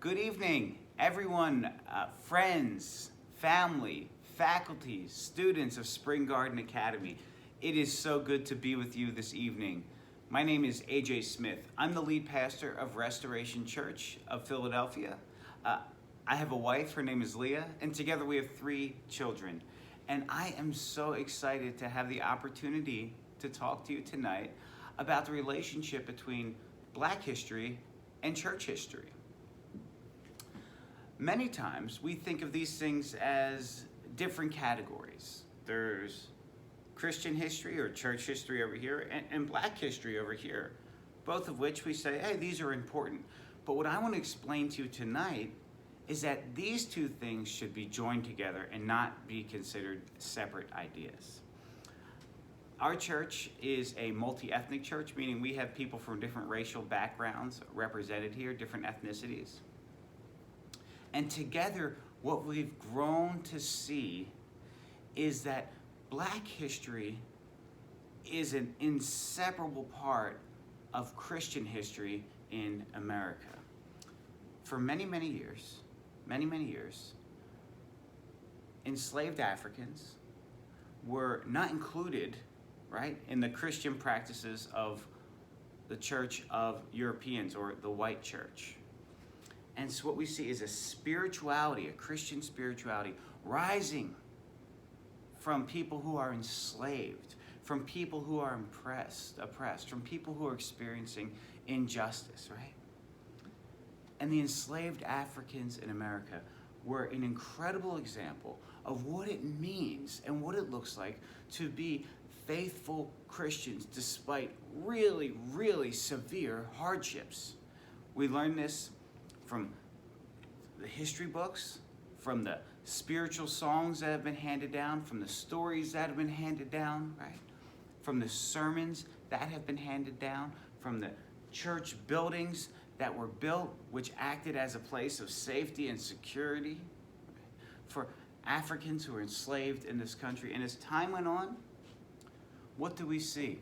Good evening, everyone, friends, family, faculty, students of Spring Garden Academy. It is so good to be with you this evening. My name is AJ Smith. I'm the lead pastor of Restoration Church of Philadelphia. I have a wife, her name is Leah, and together we have 3 children. And I am so excited to have the opportunity to talk to you tonight about the relationship between Black history and church history. Many times we think of these things as different categories. There's Christian history or church history over here and Black history over here, both of which we say, hey, these are important. But what I want to explain to you tonight is that these 2 things should be joined together and not be considered separate ideas. Our church is a multi-ethnic church, meaning we have people from different racial backgrounds represented here, different ethnicities. And together, what we've grown to see is that Black history is an inseparable part of Christian history in America. For many years, enslaved Africans were not included, right, in the Christian practices of the Church of Europeans or the white church. And so what we see is a spirituality, a Christian spirituality, rising from people who are enslaved, from people who are oppressed, from people who are experiencing injustice, right? And the enslaved Africans in America were an incredible example of what it means and what it looks like to be faithful Christians despite really severe hardships. We learn this from the history books, from the spiritual songs that have been handed down, from the stories that have been handed down, right? From the sermons that have been handed down, from the church buildings that were built, which acted as a place of safety and security for Africans who were enslaved in this country. And as time went on, what do we see?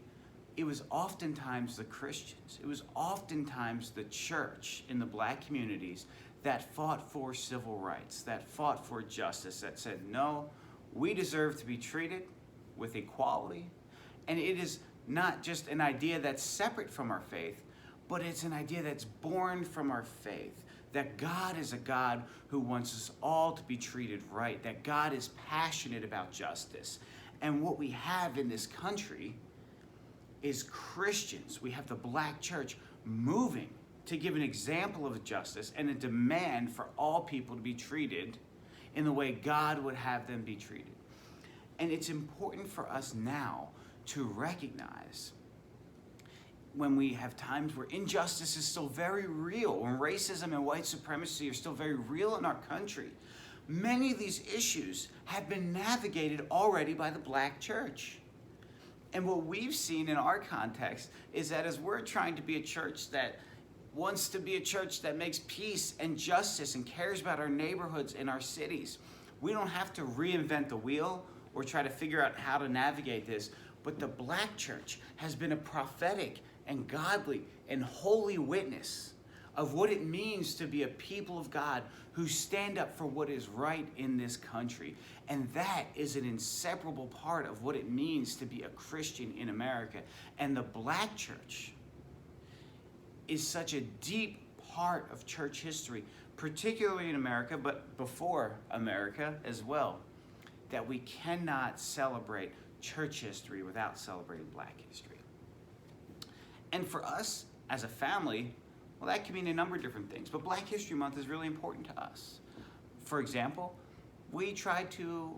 It was oftentimes the Christians, it was oftentimes the church in the Black communities that fought for civil rights, that fought for justice, that said, no, we deserve to be treated with equality. And it is not just an idea that's separate from our faith, but it's an idea that's born from our faith, that God is a God who wants us all to be treated right, that God is passionate about justice. And what we have in this country is Christians. We have the Black church moving to give an example of justice and a demand for all people to be treated in the way God would have them be treated. And it's important for us now to recognize when we have times where injustice is still very real, when racism and white supremacy are still very real in our country. Many of these issues have been navigated already by the Black church. And what we've seen in our context is that as we're trying to be a church that wants to be a church that makes peace and justice and cares about our neighborhoods and our cities, we don't have to reinvent the wheel or try to figure out how to navigate this. But the Black church has been a prophetic and godly and holy witness of what it means to be a people of God who stand up for what is right in this country. And that is an inseparable part of what it means to be a Christian in America. And the Black church is such a deep part of church history, particularly in America, but before America as well, that we cannot celebrate church history without celebrating Black history. And for us as a family, well, that can mean a number of different things, but Black History Month is really important to us. For example, we try to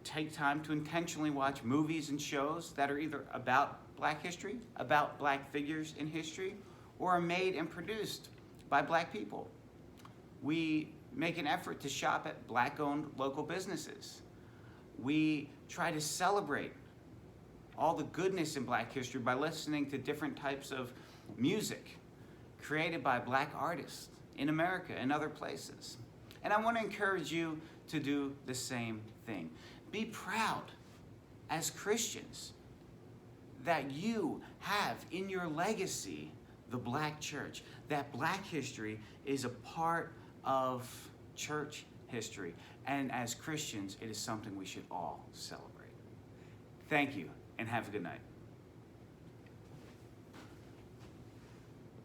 take time to intentionally watch movies and shows that are either about Black history, about Black figures in history, or are made and produced by Black people. We make an effort to shop at Black-owned local businesses. We try to celebrate all the goodness in Black history by listening to different types of music created by Black artists in America and other places. And I want to encourage you to do the same thing. Be proud as Christians that you have in your legacy the Black church, that Black history is a part of church history. And as Christians, it is something we should all celebrate. Thank you, and have a good night.